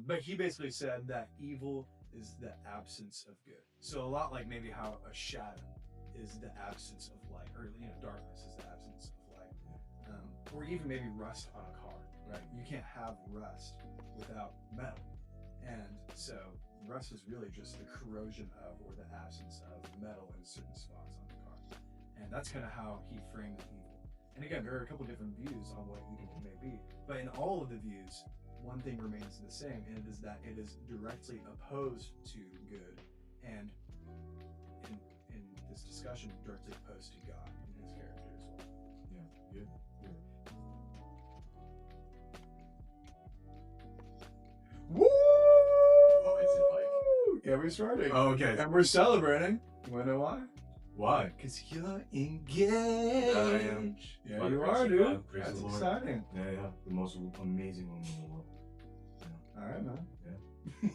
But he basically said that evil is the absence of good. So a lot like maybe how a shadow is the absence of light, or darkness is the absence of light, or even maybe rust on a car. Right? You can't have rust without metal, and so rust is really just the corrosion of or the absence of metal in certain spots on the car, and that's kind of how he framed evil. And again, there are a couple different views on what evil may be, but in all of the views, one thing remains the same, and it is that it is directly opposed to good, and in in this discussion, directly opposed to God and His character as well. Yeah, good, good. Woo! Oh, is it like? Yeah, we're starting. Oh, okay. And we're celebrating. You wanna know why? Why? Because you're engaged. I am. Yeah, By the you grace are, of dude. God, praise That's the Lord. exciting. Yeah, yeah. The most amazing woman in the world. All right, man. Yeah.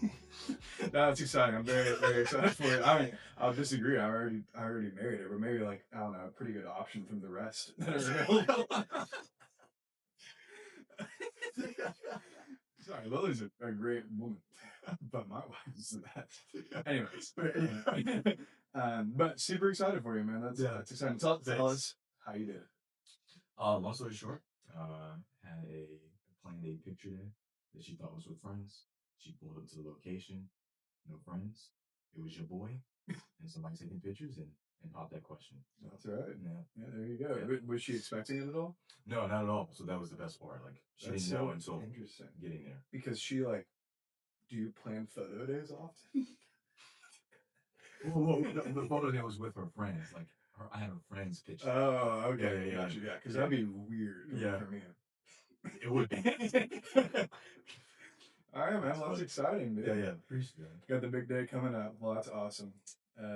No, that's exciting. I'm very, very excited for it. I mean, I'll disagree. I already married her, but maybe like I don't know, a pretty good option from the rest that are available. Sorry, Lily's a great woman, but my wife is the best. Anyways, but super excited for you, man. That's exciting. Tell us how you did it. Long story short, had a planned a picture day that she thought was with friends. She pulled up to the location, no friends. It was your boy, and somebody taking pictures and popped that question. So, That's right. Yeah. Yeah, there you go. Yeah. Was she expecting it at all? No, not at all. So that was the best part. Like she That's didn't know so until interesting. getting there. Because she like, do you plan photo days often? Well, the photo that was with her friends. Like I had her friends picture. Oh, okay. Yeah. Gotcha. Yeah, because that'd be weird Yeah. for me. It would be. All right, man. That's Well, that's funny. exciting, dude. Yeah. Appreciate it. Got the big day coming up. Well, that's awesome.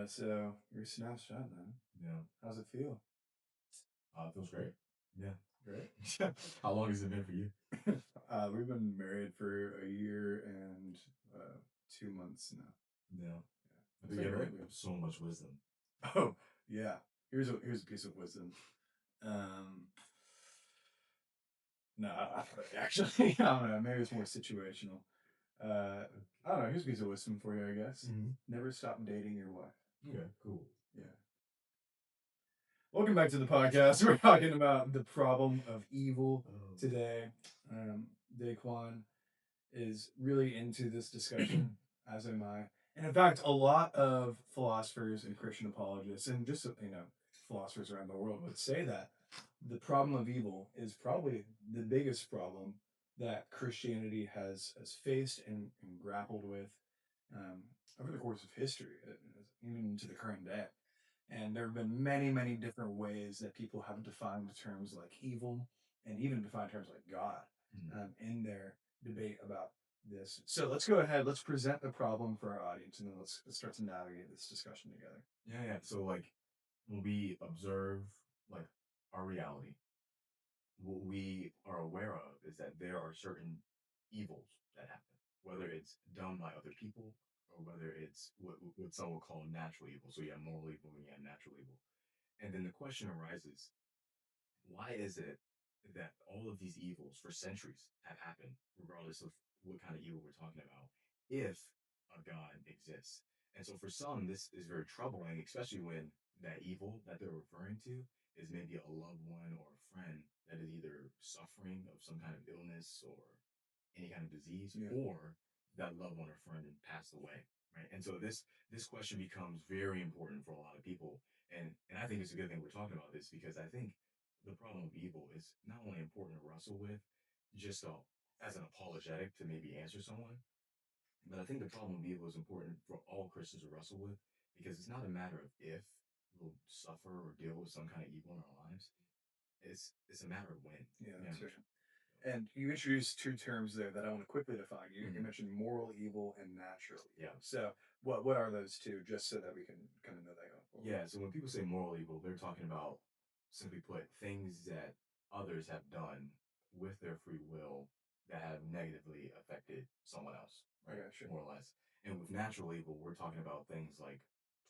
So you're a snapshot, man. Yeah. How's it feel? It feels great. Yeah. Great. How long has it been for you? We've been married for a year and 2 months now. Yeah. I It's think been you great. have so much wisdom. Oh, yeah. Here's a piece of wisdom. No, actually, I don't know. Maybe it's more situational. I don't know. Here's a piece of wisdom for you, I guess. Mm-hmm. Never stop dating your wife. Okay, cool. Yeah. Welcome back to the podcast. We're talking about the problem of evil today. Daquan is really into this discussion, as am I. And in fact, a lot of philosophers and Christian apologists, and just philosophers around the world, would say that the problem of evil is probably the biggest problem that Christianity has faced and grappled with um, over the course of history, even to the current day. And there have been many, many different ways that people have defined terms like evil and even defined terms like God in their debate about this. So let's go ahead. Let's present the problem for our audience, and then let's start to navigate this discussion together. Yeah. So like when we observe like our reality, what we are aware of is that there are certain evils that happen, whether it's done by other people or whether it's what some will call natural evil. So you have moral evil and you have natural evil. And then the question arises, why is it that all of these evils for centuries have happened, regardless of what kind of evil we're talking about, if a God exists? And so for some, this is very troubling, especially when that evil that they're referring to is maybe a loved one or a friend that is either suffering of some kind of illness or any kind of disease, or that loved one or friend passed away. Right. And so this question becomes very important for a lot of people. And I think it's a good thing we're talking about this because I think the problem of evil is not only important to wrestle with, just as an apologetic to maybe answer someone, but I think the problem of evil is important for all Christians to wrestle with because it's not a matter of if we'll suffer or deal with some kind of evil in our lives. It's a matter of when. Yeah, that's right. And you introduced two terms there that I want to quickly define. You mentioned moral evil and natural evil. Yeah. So what are those two, just so that we can kind of know that going forward? Yeah. So when people say moral evil, they're talking about, simply put, things that others have done with their free will that have negatively affected someone else, right? Okay, sure. More or less. And with natural evil, we're talking about things like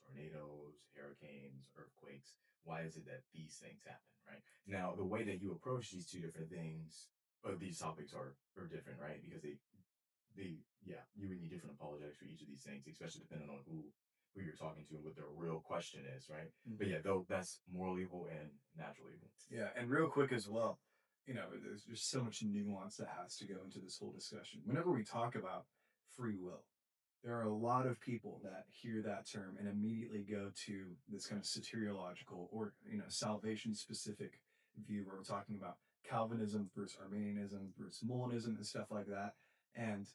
tornadoes, hurricanes, earthquakes. Why is it that these things happen, right? Now, the way that you approach these two different things, or these topics are different, right? Because yeah, you would need different apologetics for each of these things, especially depending on who you're talking to and what their real question is, right? But yeah, though that's moral evil and natural evil. Yeah, and real quick as well, there's just so much nuance that has to go into this whole discussion. Whenever we talk about free will, there are a lot of people that hear that term and immediately go to this kind of soteriological or salvation specific view where we're talking about Calvinism versus Arminianism versus Molinism and stuff like that. And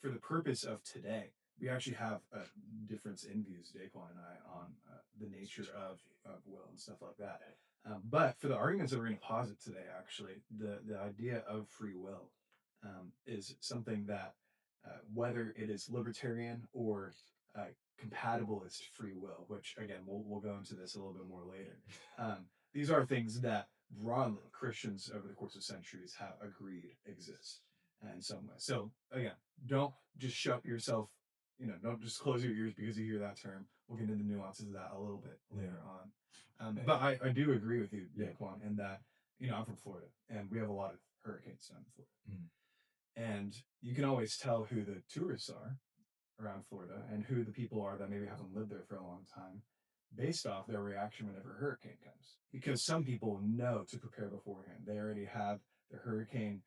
for the purpose of today, we actually have a difference in views, Daquan and I, on the nature of will and stuff like that. But for the arguments that we're going to posit today, actually, the idea of free will is something that whether it is libertarian or compatibilist free will, which again we'll go into this a little bit more later. These are things that broadly Christians over the course of centuries have agreed exist in some way. So again, don't just shut yourself. Don't just close your ears because you hear that term. We'll get into the nuances of that a little bit later on. But I do agree with you, Daquan, in that I'm from Florida and we have a lot of hurricanes down in Florida. And you can always tell who the tourists are around Florida and who the people are that maybe haven't lived there for a long time based off their reaction whenever a hurricane comes. Because some people know to prepare beforehand. They already have their hurricane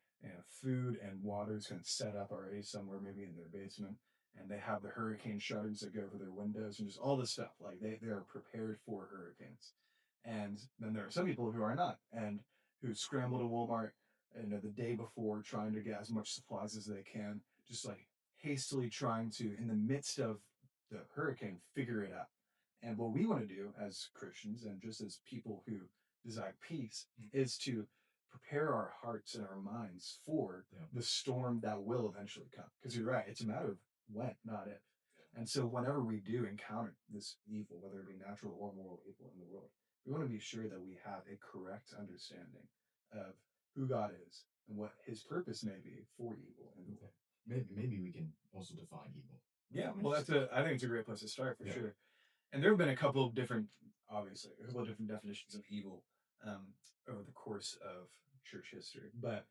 food and water is kind of set up already somewhere, maybe in their basement. And they have the hurricane shutters that go over their windows and just all this stuff. Like they are prepared for hurricanes. And then there are some people who are not and who scramble to Walmart the day before trying to get as much supplies as they can, just like hastily trying to, in the midst of the hurricane, figure it out. And what we want to do as Christians and just as people who desire peace is to prepare our hearts and our minds for the storm that will eventually come. Because you're right, it's a matter of when, not if. And so whenever we do encounter this evil, whether it be natural or moral evil in the world, we want to be sure that we have a correct understanding of who God is and what his purpose may be for evil in the world. Maybe we can also define evil. Yeah, well, I think it's a great place to start for sure. And there have been obviously, a couple of different definitions of evil over the course of church history. But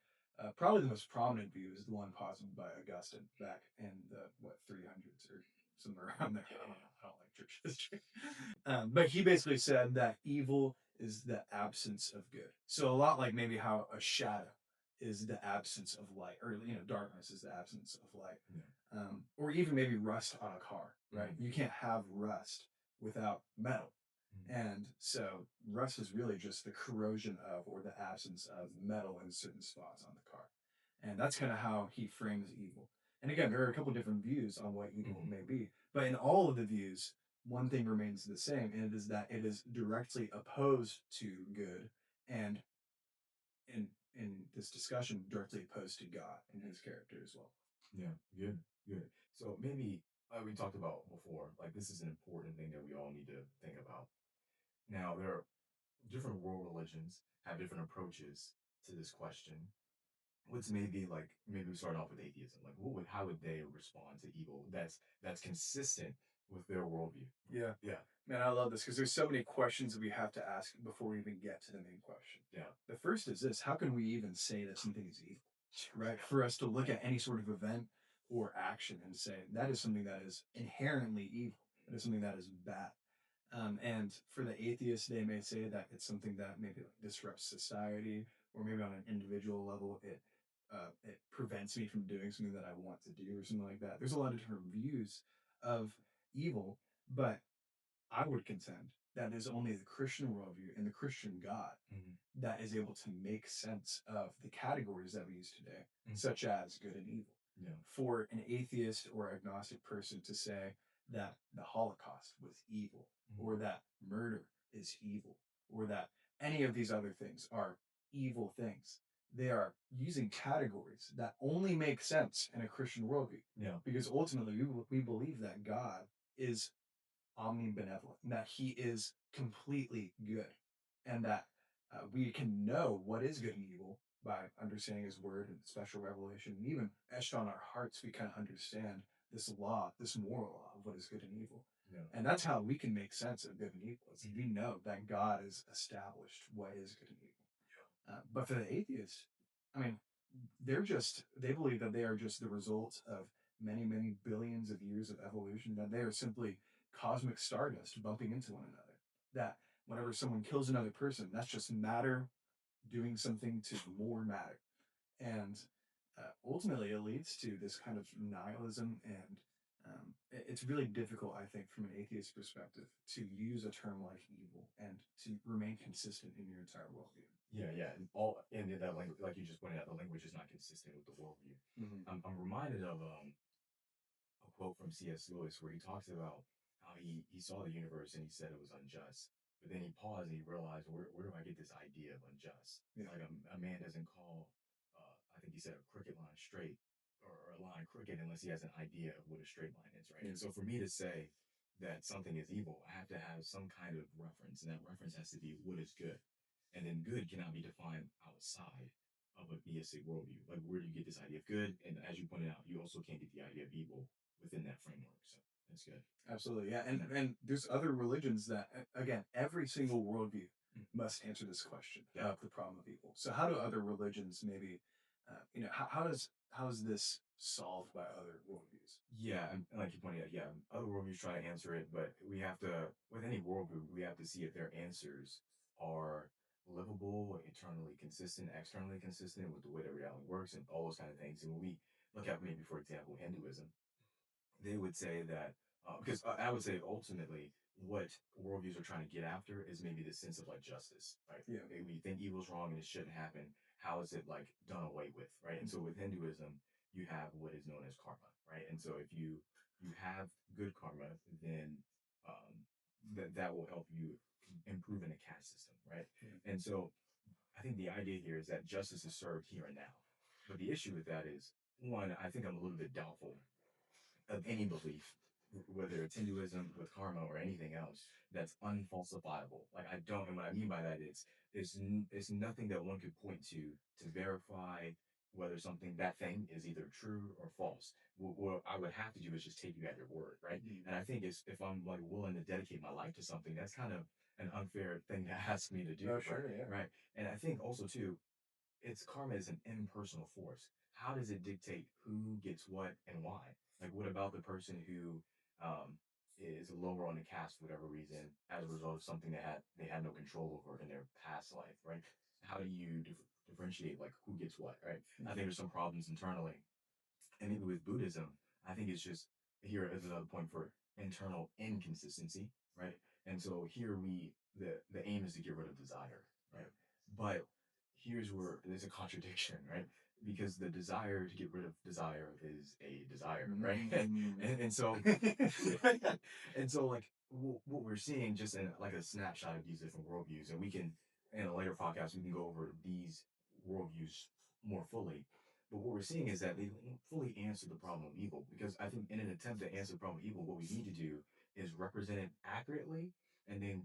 probably the most prominent view is the one posited by Augustine back in the 300s or somewhere around there. I don't know. I don't like church history. But he basically said that evil is the absence of good. So a lot like maybe how a shadow is the absence of light, or darkness is the absence of light. Or even maybe rust on a car, right? You can't have rust without metal. And so rust is really just the corrosion of or the absence of metal in certain spots on the car. And that's kind of how he frames evil. And again, there are a couple different views on what evil may be. But in all of the views, one thing remains the same, and it is that it is directly opposed to good and in this discussion directly opposed to God and his character as well. Yeah, good, good. So maybe like we talked about before, like this is an important thing that we all need to think about. Now, there are different world religions have different approaches to this question. What's maybe we start off with atheism. Like how would they respond to evil that's consistent with their worldview? Yeah. Yeah. Man, I love this because there's so many questions that we have to ask before we even get to the main question. Yeah. The first is this: how can we even say that something is evil? Right? For us to look at any sort of event or action and say that is something that is inherently evil, that is something that is bad. And for the atheists, they may say that it's something that maybe like disrupts society, or maybe on an individual level, it prevents me from doing something that I want to do, or something like that. There's a lot of different views of evil, but I would contend that is only the Christian worldview and the Christian God that is able to make sense of the categories that we use today, such as good and evil. Yeah. For an atheist or agnostic person to say that the Holocaust was evil, or that murder is evil, or that any of these other things are evil things, they are using categories that only make sense in a Christian worldview. Yeah. Because ultimately, we believe that God is omnibenevolent, that he is completely good, and that we can know what is good and evil by understanding his word and special revelation. And even etched on our hearts, we kind of understand this law, this moral law of what is good and evil. Yeah. And that's how we can make sense of good and evil. We know that God has established what is good and evil. But for the atheist, I mean, they believe that they are just the result of many, many billions of years of evolution, that they are simply cosmic stardust bumping into one another. That whenever someone kills another person, that's just matter doing something to more matter. And ultimately, it leads to this kind of nihilism. And it's really difficult, I think, from an atheist perspective, to use a term like evil and to remain consistent in your entire worldview. Yeah, yeah, and all and that language, like you just pointed out, the language is not consistent with the worldview. Mm-hmm. I'm reminded of a quote from C.S. Lewis where he talks about how he saw the universe and he said it was unjust. But then he paused and he realized, where do I get this idea of unjust? Yeah. Like a man doesn't call, I think he said, a cricket line straight or a line crooked unless he has an idea of what a straight line is, right? Yeah. And so for me to say that something is evil, I have to have some kind of reference, and that reference has to be what is good. And then good cannot be defined outside of a theistic worldview. Like, where do you get this idea of good? And as you pointed out, you also can't get the idea of evil within that framework. So that's good. Absolutely, yeah, and there's other religions that, again, every single worldview must answer this question Yeah. of the problem of evil. So, how do other religions maybe, how is this solved by other worldviews? Yeah, and like you pointed out, yeah, other worldviews try to answer it, but we have to, with any worldview, we have to see if their answers are livable, eternally consistent, externally consistent with the way that reality works, and all those kind of things. And when we look at maybe, for example, Hinduism, they would say that because I would say ultimately what worldviews are trying to get after is maybe the sense of like justice, right? Yeah. Maybe you think evil's wrong and it shouldn't happen. How is it like done away with, right? And so with Hinduism, you have what is known as karma, right? And so if you have good karma, then that will help you improve in the caste system, right? Yeah. And so I think the idea here is that justice is served here and now. But the issue with that is, one, I think I'm a little bit doubtful of any belief, whether it's Hinduism with karma or anything else, that's unfalsifiable. Like I don't, and what I mean by that is, it's nothing that one could point to verify whether something that thing is either true or false. What I would have to do is just take you at your word, right? Mm. And I think it's, if I'm like willing to dedicate my life to something, that's kind of an unfair thing to ask me to do, Oh, sure, yeah. right? And I think also too, it's karma is an impersonal force. How does it dictate who gets what and why? Like, what about the person who is lower on the cast for whatever reason as a result of something they had no control over in their past life, right? How do you differentiate like who gets what, right? I think there's some problems internally, and maybe with Buddhism, I think it's just here is another point for internal inconsistency, right? And so here the aim is to get rid of desire, right? But here's where there's a contradiction, right? Because the desire to get rid of desire is a desire, right? And so and so like what we're seeing just in like a snapshot of these different worldviews, and we can in a later podcast we can go over these worldviews more fully. But what we're seeing is that they don't fully answer the problem of evil, because I think in an attempt to answer the problem of evil, what we need to do is represent it accurately, and then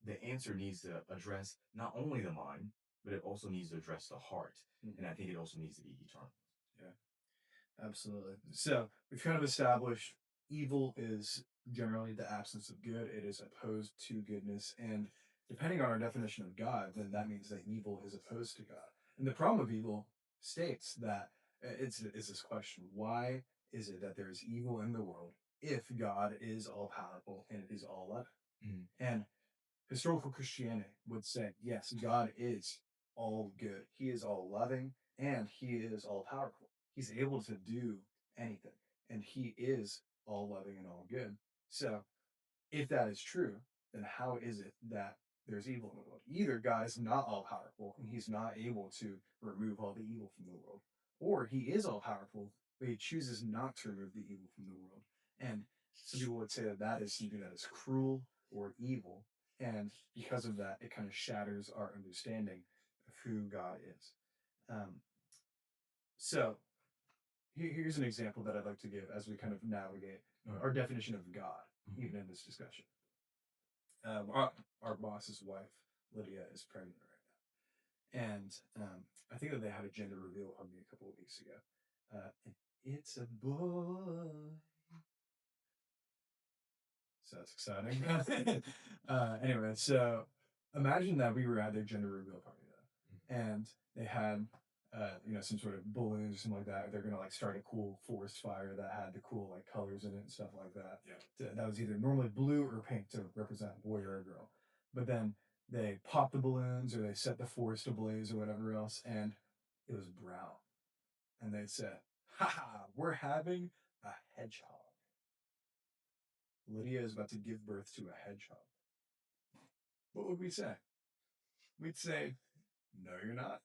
the answer needs to address not only the mind, but it also needs to address the heart. And I think it also needs to be eternal. Yeah. Absolutely. So we've kind of established evil is generally the absence of good. It is opposed to goodness. And depending on our definition of God, then that means that evil is opposed to God. And the problem of evil states that it's this question: why is it that there is evil in the world if God is all powerful and it is all loving? Mm. And historical Christianity would say, yes, God is all good. He is all loving and he is all powerful. He's able to do anything and he is all loving and all good. So, if that is true, then how is it that there's evil in the world? Either God is not all powerful and he's not able to remove all the evil from the world, or he is all powerful, but he chooses not to remove the evil from the world. And some people would say that that is something that is cruel or evil. And because of that, it kind of shatters our understanding of who God is. Um, so, here's an example that I'd like to give as we kind of navigate our definition of God, even in this discussion. Our boss's wife, Lydia, is pregnant right now. And I think that they had a gender reveal party a couple of weeks ago. And it's a boy. So that's exciting. Anyway, so imagine that we were at their gender reveal party though, and they had some sort of balloons or something like that. They're gonna like start a cool forest fire that had the cool like colors in it and stuff like that. Yeah. That was either normally blue or pink to represent boy or a girl. But then they popped the balloons or they set the forest ablaze or whatever else, and it was brown. And they said, "Ha ha! We're having a hedgehog. Lydia is about to give birth to a hedgehog." What would we say? We'd say, "No, you're not.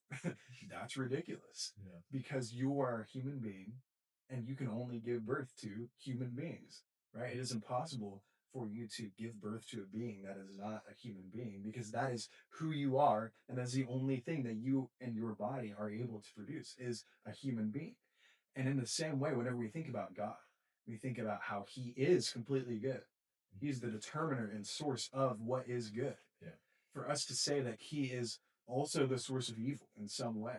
That's ridiculous. Yeah. Because you are a human being and you can only give birth to human beings, right? It is impossible for you to give birth to a being that is not a human being because that is who you are. And that's the only thing that you and your body are able to produce is a human being. And in the same way, whenever we think about God, we think about how he is completely good. He's the determiner and source of what is good. Yeah. For us to say that he is also the source of evil in some way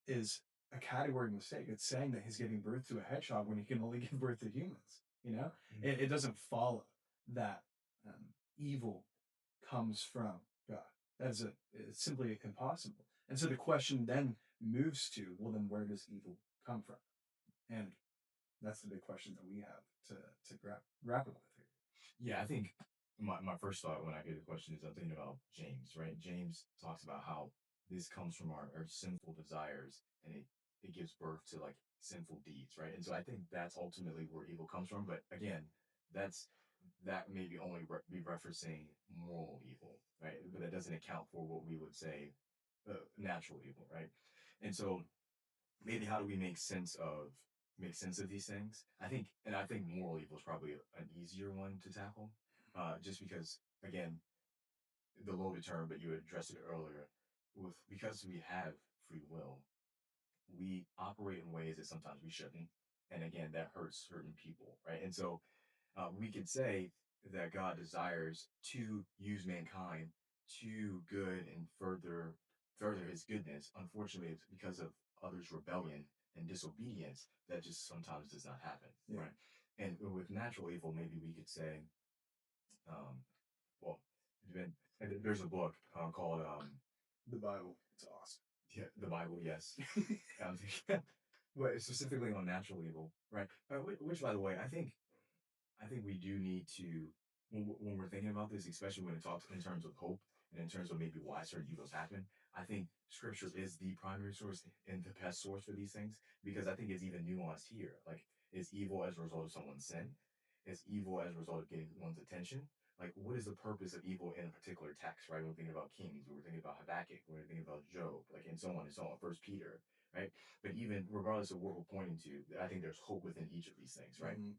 is a category mistake. It's saying that he's giving birth to a hedgehog when he can only give birth to humans. You know, it doesn't follow that evil comes from God. That's it's simply impossible. And so the question then moves to, well, then where does evil come from? And that's the big question that we have to grapple with here. Yeah, I think my first thought when I hear the question is I'm thinking about James, right? James talks about how this comes from our sinful desires and it gives birth to like sinful deeds, right? And so I think that's ultimately where evil comes from. But again, that's that maybe only be referencing moral evil, right? But that doesn't account for what we would say natural evil, right? And so maybe how do we make sense of these things? I think moral evil is probably an easier one to tackle, just because again the loaded term, but you addressed it earlier. With because we have free will, we operate in ways that sometimes we shouldn't, and again that hurts certain people, right? And so we could say that God desires to use mankind to good and further his goodness. Unfortunately, it's because of others' rebellion and disobedience that just sometimes does not happen. Yeah. Right. And with natural evil, maybe we could say, um, well, there's a book called The Bible. It's awesome. yeah, the Bible, yes. Um, but specifically on natural evil, right? Which, by the way, I think we do need to, when we're thinking about this, especially when it talks in terms of hope and in terms of maybe why certain evils happen, I think scripture is the primary source and the best source for these things because I think it's even nuanced here. Like, is evil as a result of someone's sin? Is evil as a result of getting one's attention? Like, what is the purpose of evil in a particular text, right? We're thinking about Kings, we're thinking about Habakkuk, we're thinking about Job, like, and so on and so on, First Peter, right? But even regardless of what we're pointing to, I think there's hope within each of these things, right? Mhm.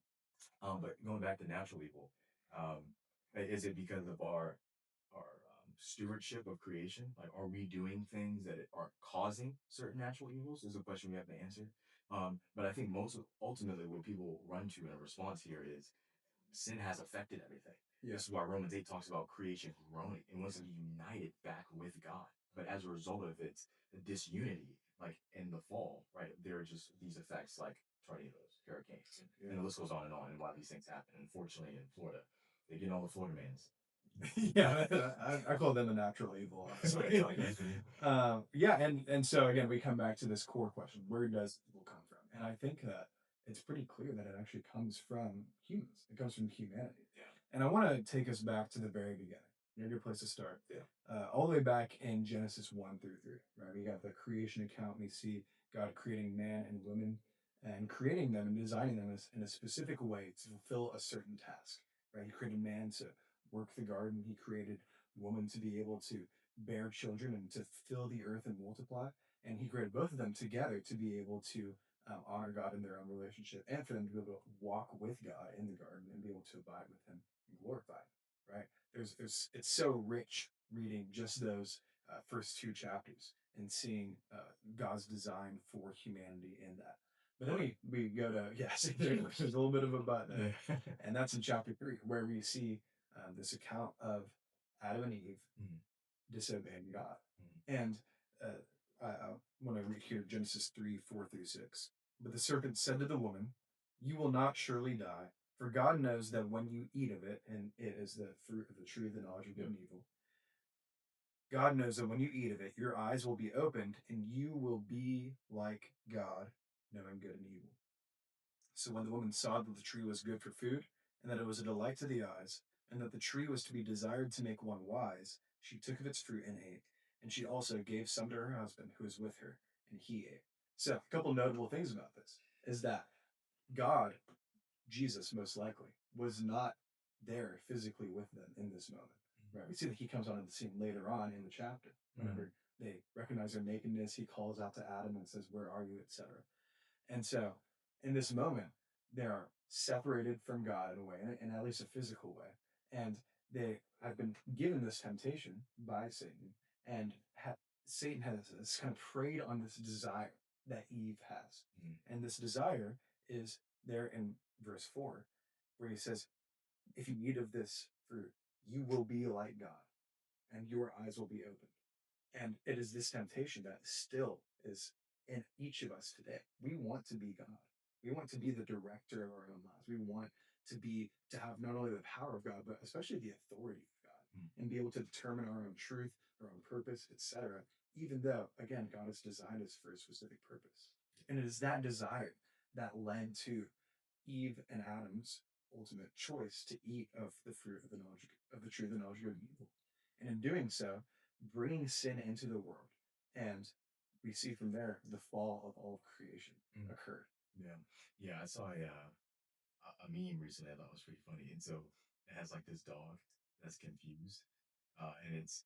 But going back to natural evil, um, is it because of our stewardship of creation? Like, are we doing things that are causing certain natural evils? Is a question we have to answer. But I think ultimately what people run to in a response here is sin has affected everything. Yeah. This is why Romans 8 talks about creation groaning. It wants to be united back with God. But as a result of its disunity, like in the fall, right, there are just these effects like tornadoes, hurricanes, and the list goes on and why these things happen. Unfortunately, in Florida, they get all the Florida mans. Yeah, I call them a natural evil, honestly. Yeah, and so again, we come back to this core question: where does evil come from? And I think that it's pretty clear that it actually comes from humans. It comes from humanity. Yeah. And I want to take us back to the very beginning. A good place to start. Yeah. All the way back in Genesis 1 through 3, right? We got the creation account. We see God creating man and woman and creating them and designing them in a specific way to fulfill a certain task, right? He created man to work the garden. He created woman to be able to bear children and to fill the earth and multiply. And he created both of them together to be able to honor God in their own relationship and for them to be able to walk with God in the garden and be able to abide with him and glorify him, right? It's so rich reading just those first two chapters and seeing God's design for humanity in that. But then we go to, yes, there's a little bit of a but there. And that's in chapter 3, where we see this account of Adam and Eve disobeying God. And I want to read here Genesis 3 4 through 6. But the serpent said to the woman, "You will not surely die, for God knows that when you eat of it, and it is the fruit of the tree of the knowledge of good and evil, God knows that when you eat of it, your eyes will be opened and you will be like God, knowing good and evil. So when the woman saw that the tree was good for food, and that it was a delight to the eyes, and that the tree was to be desired to make one wise, she took of its fruit and ate. And she also gave some to her husband who was with her, and he ate. So, a couple notable things about this is that God, Jesus most likely, was not there physically with them in this moment. Right? We see that he comes onto the scene later on in the chapter. Whenever they recognize their nakedness, he calls out to Adam and says, "Where are you?" etc. And so, in this moment, they are separated from God in a way, in at least a physical way. And they have been given this temptation by Satan. And Satan has kind of preyed on this desire that Eve has. And this desire is there in verse 4, where he says, "If you eat of this fruit, you will be like God, and your eyes will be opened." And it is this temptation that still is in each of us today. We want to be God. We want to be the director of our own lives. We want to have not only the power of God, but especially the authority of God, and be able to determine our own truth, our own purpose, etc. Even though, again, God has designed us for a specific purpose. And it is that desire that led to Eve and Adam's ultimate choice to eat of the fruit of the knowledge of the tree of the knowledge of good and evil. And in doing so, bringing sin into the world. And we see from there the fall of all of creation occurred. Yeah, yeah. I saw a meme recently I thought was pretty funny, and so it has like this dog that's confused, and it's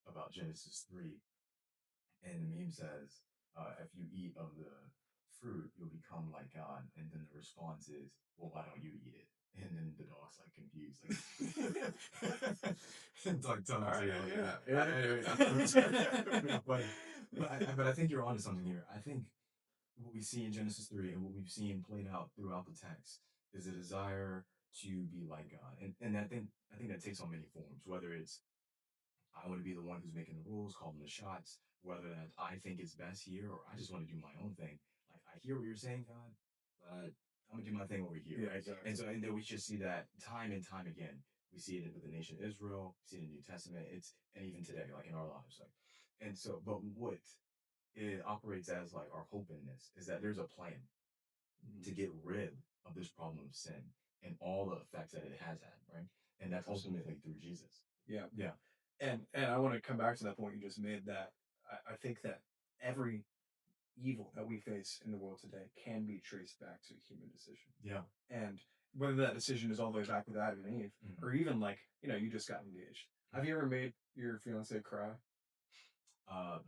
about Genesis 3, and the meme says, "If you eat of the fruit, you'll become like God." And then the response is, "Well, why don't you eat it?" And then the dog's like confused, like it's like telling him, yeah. But I think you're onto something here. I think what we see in Genesis 3 and what we've seen played out throughout the text is a desire to be like God, and I think that takes on many forms. Whether it's I want to be the one who's making the rules, calling the shots, whether that I think it's best here or I just want to do my own thing. Like I hear what you're saying, God, but I'm gonna do my thing over here, Yeah, right? exactly. And then we just see that time and time again. We see it with the nation of Israel, we see it in the New Testament, and even today, like in our lives. Like, and so, but what it operates as like our hope in this is that there's a plan to get rid of this problem of sin and all the effects that it has had, right? And that's ultimately through Jesus. Yeah. Yeah. And I want to come back to that point you just made, that I think that every evil that we face in the world today can be traced back to a human decision. Yeah. And whether that decision is all the way back with Adam and Eve, or even like, you just got engaged. Have you ever made your fiance cry?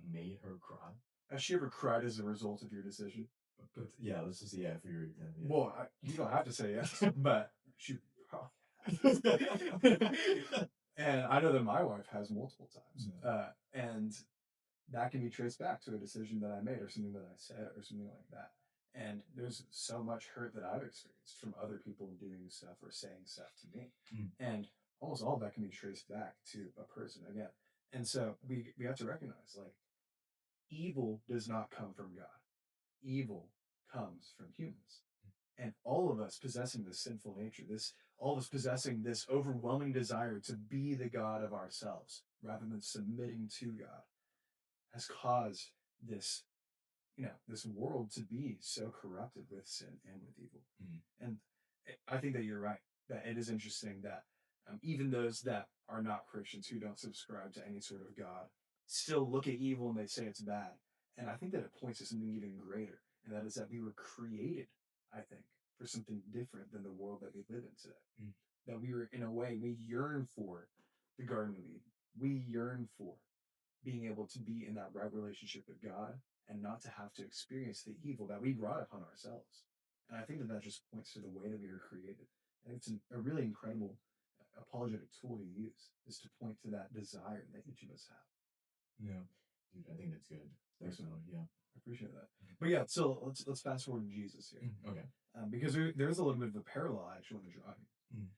Made her cry. Has she ever cried as a result of your decision? But yeah, let's just say yeah for your yeah. Well, you don't have to say yes, but she probably and I know that my wife has multiple times. And that can be traced back to a decision that I made or something that I said or something like that. And there's so much hurt that I've experienced from other people doing stuff or saying stuff to me. And almost all of that can be traced back to a person again. And so we have to recognize, like, evil does not come from God. Evil comes from humans. And all of us possessing this sinful nature, all of us possessing this overwhelming desire to be the God of ourselves rather than submitting to God, has caused this, this world to be so corrupted with sin and with evil. And I think that you're right, that it is interesting that even those that are not Christians, who don't subscribe to any sort of God, still look at evil and they say it's bad. And I think that it points to something even greater, and that is that we were created, I think, for something different than the world that we live in today. That we were, in a way, we yearn for the Garden of Eden. We yearn for being able to be in that right relationship with God and not to have to experience the evil that we brought upon ourselves. And I think that that just points to the way that we were created. And it's a really incredible apologetic tool to use, is to point to that desire that each of us have. Yeah, dude, I think that's good. Thanks, man. Yeah, I appreciate that. But yeah, so let's fast forward to Jesus here, okay. because there's a little bit of a parallel I actually want to draw here.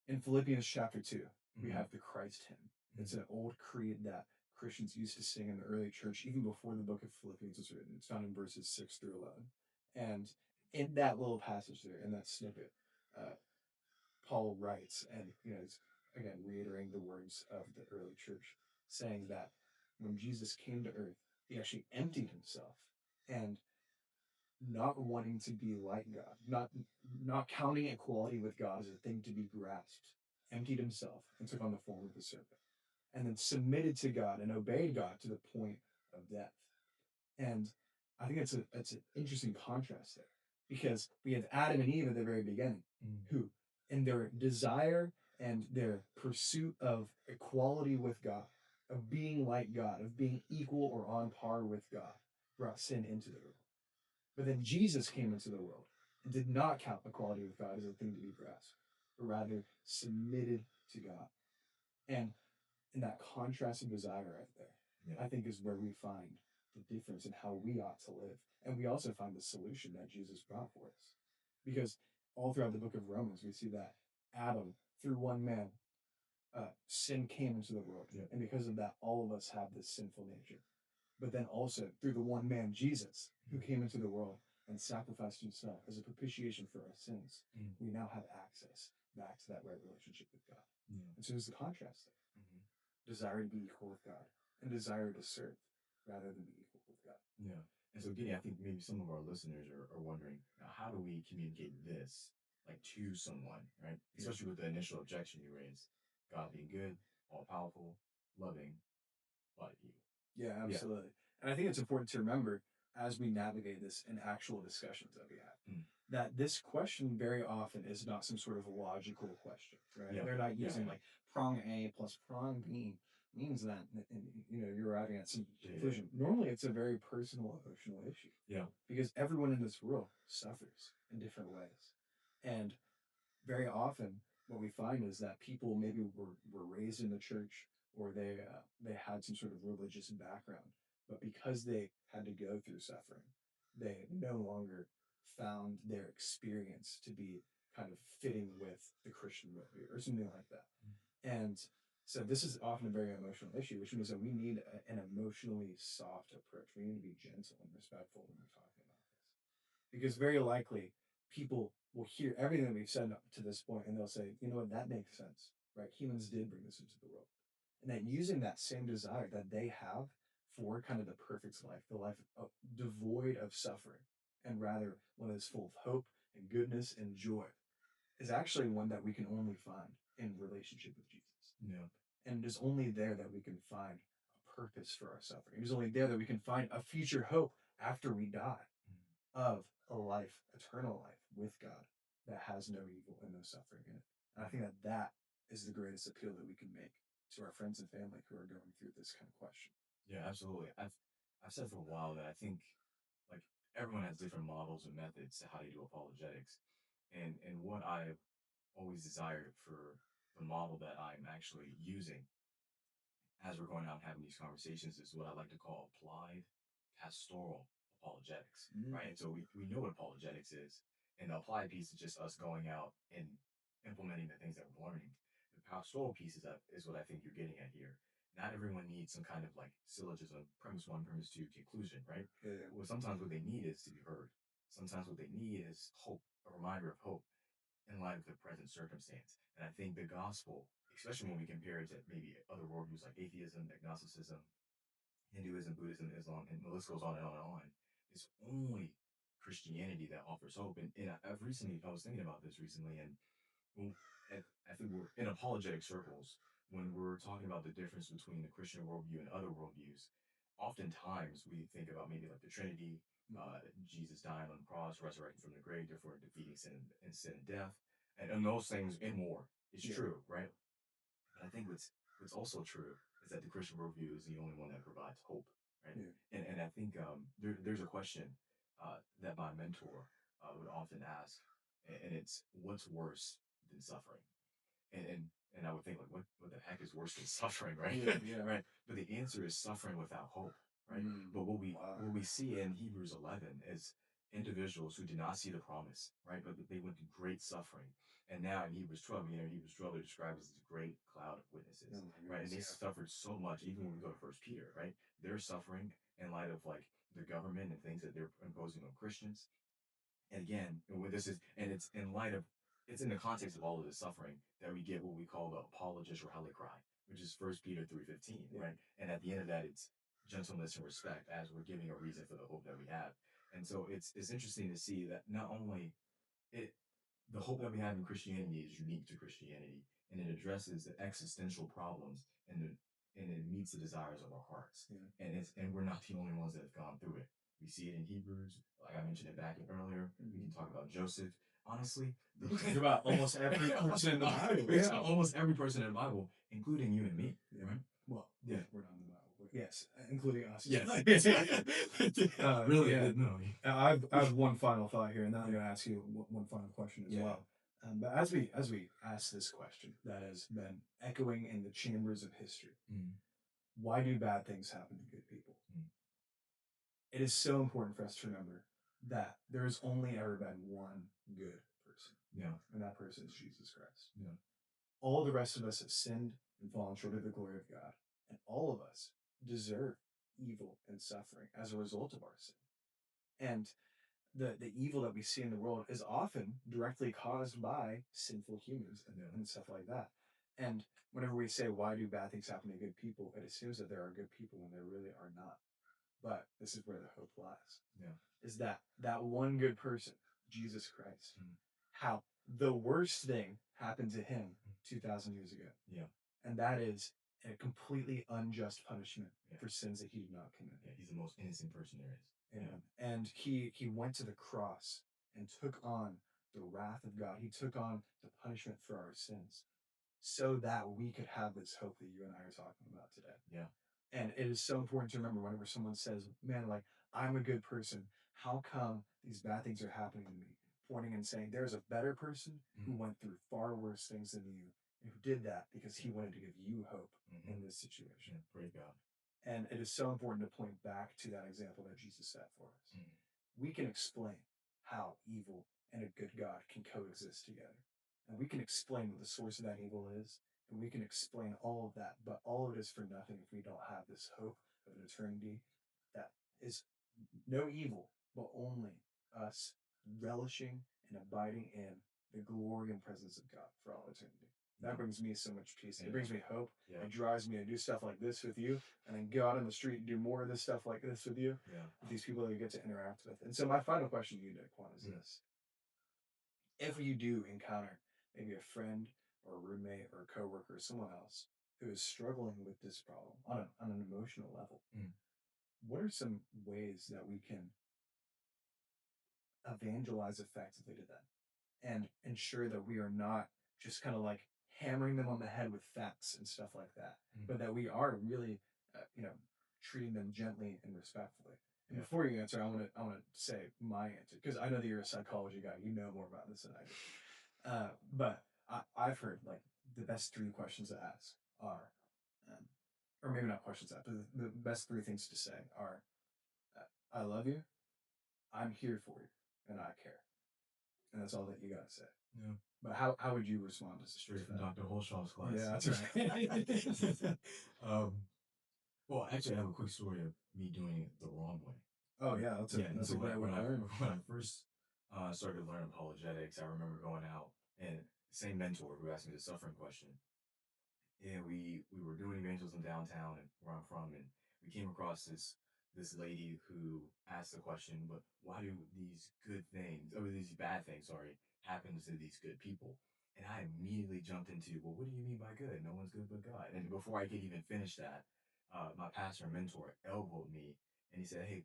In Philippians chapter 2, we have the Christ hymn. It's an old creed that Christians used to sing in the early church, even before the book of Philippians was written. It's found in verses 6 through 11. And in that little passage there, in that snippet, Paul writes, and he's again reiterating the words of the early church, saying that when Jesus came to earth, he actually emptied himself and not wanting to be like God, not counting equality with God as a thing to be grasped, emptied himself and took on the form of a servant, and then submitted to God and obeyed God to the point of death. And I think it's an interesting contrast there because we have Adam and Eve at the very beginning, who, in their desire and their pursuit of equality with God, of being like God, of being equal or on par with God, brought sin into the world. But then Jesus came into the world and did not count equality with God as a thing to be grasped, but rather submitted to God. And in that contrasting desire right there, Yeah. I think is where we find the difference in how we ought to live. And we also find the solution that Jesus brought for us. Because all throughout the book of Romans, we see that Adam, through one man, sin came into the world. Yeah. And because of that, all of us have this sinful nature. But then also through the one man, Jesus, who came into the world and sacrificed himself as a propitiation for our sins, we now have access back to that right relationship with God. And so there's the contrast there. Desire to be equal with God and desire to serve rather than be equal with God. Yeah. And so, Gideon, I think maybe some of our listeners are wondering, how do we communicate this like to someone, right? Especially with the initial objection you raised, God being good, all powerful, loving, but evil. Yeah, absolutely. And I think it's important to remember as we navigate this in actual discussions that we have, that this question very often is not some sort of logical question, right? Yeah. They're not Yeah, using yeah. like prong A plus prong B means that, and you're arriving at some conclusion. Normally, it's a very personal, emotional issue. Yeah. Because everyone in this world suffers in different ways, and very often what we find is that people maybe were raised in the church or they had some sort of religious background, but because they had to go through suffering, they no longer found their experience to be kind of fitting with the Christian worldview or something like that. And so this is often a very emotional issue, which means that we need an emotionally soft approach. We need to be gentle and respectful when we're talking about this, because very likely people will hear everything that we've said up to this point and they'll say, you know what, that makes sense, right? Humans did bring this into the world. And then using that same desire that they have for kind of the perfect life, the life devoid of suffering, and rather one that is full of hope and goodness and joy, is actually one that we can only find in relationship with Jesus. Yeah. And it is only there that we can find a purpose for our suffering. It is only there that we can find a future hope after we die of a life, eternal life with God that has no evil and no suffering in it. And I think that that is the greatest appeal that we can make to our friends and family who are going through this kind of question. Yeah, absolutely. I've said for a while that I think like everyone has different models and methods to how to do apologetics. And what I've always desired for the model that I'm actually using as we're going out and having these conversations is what I like to call applied pastoral apologetics, right? And so we know what apologetics is, and the applied piece is just us going out and implementing the things that we're learning. The pastoral piece is what I think you're getting at here. Not everyone needs some kind of like syllogism, premise one, premise two, conclusion, right? Yeah. Well, sometimes what they need is to be heard. Sometimes what they need is hope, a reminder of hope in light of the present circumstance. And I think the gospel, especially when we compare it to maybe other worldviews like atheism, agnosticism, Hinduism, Buddhism, Islam, and the list goes on and on and on, is only Christianity that offers hope. And I was thinking about this recently, and when, I think we're in apologetic circles when we're talking about the difference between the Christian worldview and other worldviews. Oftentimes, we think about maybe like the Trinity, Jesus dying on the cross, resurrecting from the grave, therefore defeating sin and death, and those things and more. It's true, right? But I think what's also true is that the Christian worldview is the only one that provides hope, right? Yeah. And I think there's a question that my mentor would often ask, and it's what's worse than suffering? And I would think like what the heck is worse than suffering, right? Yeah. Right. But the answer is suffering without hope, right? But what we see in Hebrews 11 is individuals who did not see the promise, right? But they went through great suffering. And now in Hebrews 12, Hebrews 12 they're described as this great cloud of witnesses, right? And they suffered so much, even when we go to First Peter, right? They're suffering in light of like the government and things that they're imposing on Christians. And again, it's in light of, it's in the context of all of this suffering that we get what we call the apologist rally cry, which is First Peter 3:15, Yeah. right? And at the end of that, it's gentleness and respect as we're giving a reason for the hope that we have. And so it's interesting to see that not only it the hope that we have in Christianity is unique to Christianity, and it addresses the existential problems and it meets the desires of our hearts. Yeah. And we're not the only ones that have gone through it. We see it in Hebrews, like I mentioned it back earlier. We can talk about Joseph. Honestly, Think about almost every person in the Bible. yeah, almost every person in the Bible, including you and me. Yeah. Right? Well, Yeah. we're not in the Bible, but yes, including us. Yes. Really? Yeah. No. I have one final thought here, and then I'm going to ask you one final question as well. But as we ask this question that has been echoing in the chambers of history, why do bad things happen to good people? It is so important for us to remember that there has only ever been one good person. Yeah. And that person is Jesus Christ. Yeah. All the rest of us have sinned and fallen short of the glory of God. And all of us deserve evil and suffering as a result of our sin. And the evil that we see in the world is often directly caused by sinful humans and stuff like that. And whenever we say, why do bad things happen to good people, it assumes that there are good people when there really are not. But this is where the hope lies. Yeah. Is that one good person, Jesus Christ, how the worst thing happened to him 2,000 years ago. Yeah. And that is a completely unjust punishment for sins that he did not commit. Yeah, he's the most innocent person there is. Amen. And he went to the cross and took on the wrath of God. He took on the punishment for our sins so that we could have this hope that you and I are talking about today. Yeah. And it is so important to remember whenever someone says, man, like, I'm a good person. How come these bad things are happening to me? Pointing and saying, there's a better person who went through far worse things than you and who did that because he wanted to give you hope in this situation. Yeah, praise God. And it is so important to point back to that example that Jesus set for us. We can explain how evil and a good God can coexist together. And we can explain what the source of that evil is, and we can explain all of that, but all of it is for nothing if we don't have this hope of an eternity that is no evil, but only us relishing and abiding in the glory and presence of God for all eternity. That brings me so much peace. It brings me hope. It drives me to do stuff like this with you, and then go out on the street and do more of this stuff like this with you, with these people that you get to interact with. And so my final question to you, Daquan, is this. If you do encounter maybe a friend or a roommate or a coworker or someone else who is struggling with this problem on an emotional level, what are some ways that we can evangelize effectively to them and ensure that we are not just kind of like hammering them on the head with facts and stuff like that, but that we are really, treating them gently and respectfully. And before you answer, I want to say my answer because I know that you're a psychology guy. You know more about this than I do. But I've heard like the best three questions to ask are, or maybe not questions to ask, but the best three things to say are, I love you, I'm here for you, and I care. And that's all that you gotta say. Yeah. But how would you respond to Straight from that? Dr. Holshaw's class. Yeah, that's right. Well, actually, I have a quick story of me doing it the wrong way. Oh yeah, that's a great way to learn. When I first started to learn apologetics, I remember going out and same mentor who asked me the suffering question. And we were doing evangelism downtown and where I'm from, and we came across this lady who asked the question, but why do these good things or these bad things, sorry, happen to these good people? And I immediately jumped into, well, what do you mean by good? No one's good but God. And before I could even finish that, my pastor and mentor elbowed me and he said, hey,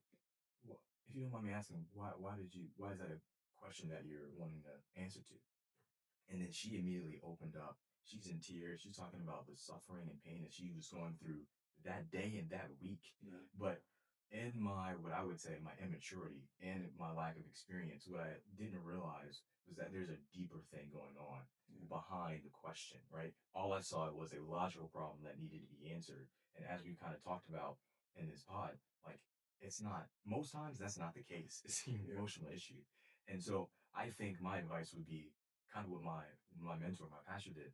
well, if you don't mind me asking, why is that a question that you're wanting to answer to? And then she immediately opened up. She's in tears. She's talking about the suffering and pain that she was going through that day and that week. Yeah. But in my, what I would say, my immaturity and my lack of experience, what I didn't realize was that there's a deeper thing going on behind the question, right? All I saw was a logical problem that needed to be answered. And as we kind of talked about in this pod, like, it's not, most times that's not the case. It's an emotional issue. And so I think my advice would be kind of what my mentor, my pastor did.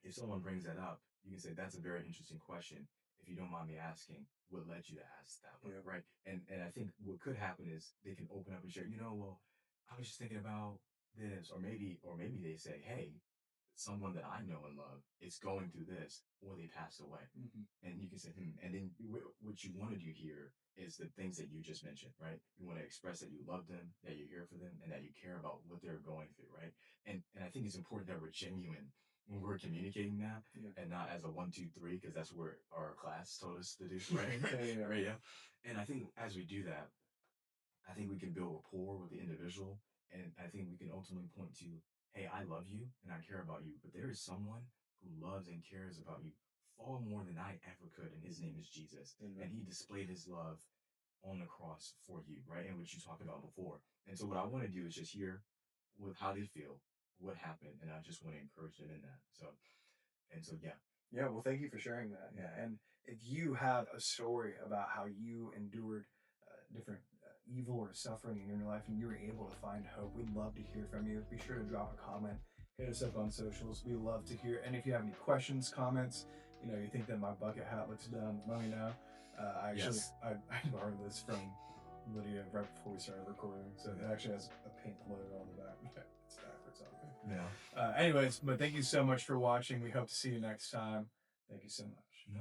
If someone brings that up, you can say that's a very interesting question. If you don't mind me asking, what led you to ask that one, right? And I think what could happen is they can open up and share. Well, I was just thinking about this, or maybe they say, hey, someone that I know and love is going through this or they passed away. Mhm. And you can say, and then what you want to do here is the things that you just mentioned, right? You want to express that you love them, that you're here for them, and that you care about what they're going through, right? And I think it's important that we're genuine when we're communicating that, Yeah. and not as a 1, 2, 3, because that's what our class told us to do, right? Yeah. Right, yeah. And I think as we do that, I think we can build rapport with the individual, and I think we can ultimately point to, hey, I love you and I care about you, but there is someone who loves and cares about you far more than I ever could, and his name is Jesus. Amen. And he displayed his love on the cross for you, right? And what you talked about before. And so what I want to do is just hear with how they feel, what happened, and I just want to encourage them in that. So and so yeah. Yeah, well, thank you for sharing that. Yeah, and if you have a story about how you endured different evil or suffering in your life and you were able to find hope, we'd love to hear from you. Be sure to drop a comment, hit us up on socials. We love to hear. And if you have any questions, comments, you think that my bucket hat looks dumb, let me know. I actually Yes. I borrowed this from Lydia right before we started recording, so it actually has a pink logo on the back. It's backwards on me. Yeah. Anyways, but thank you so much for watching. We hope to see you next time. Thank you so much. No.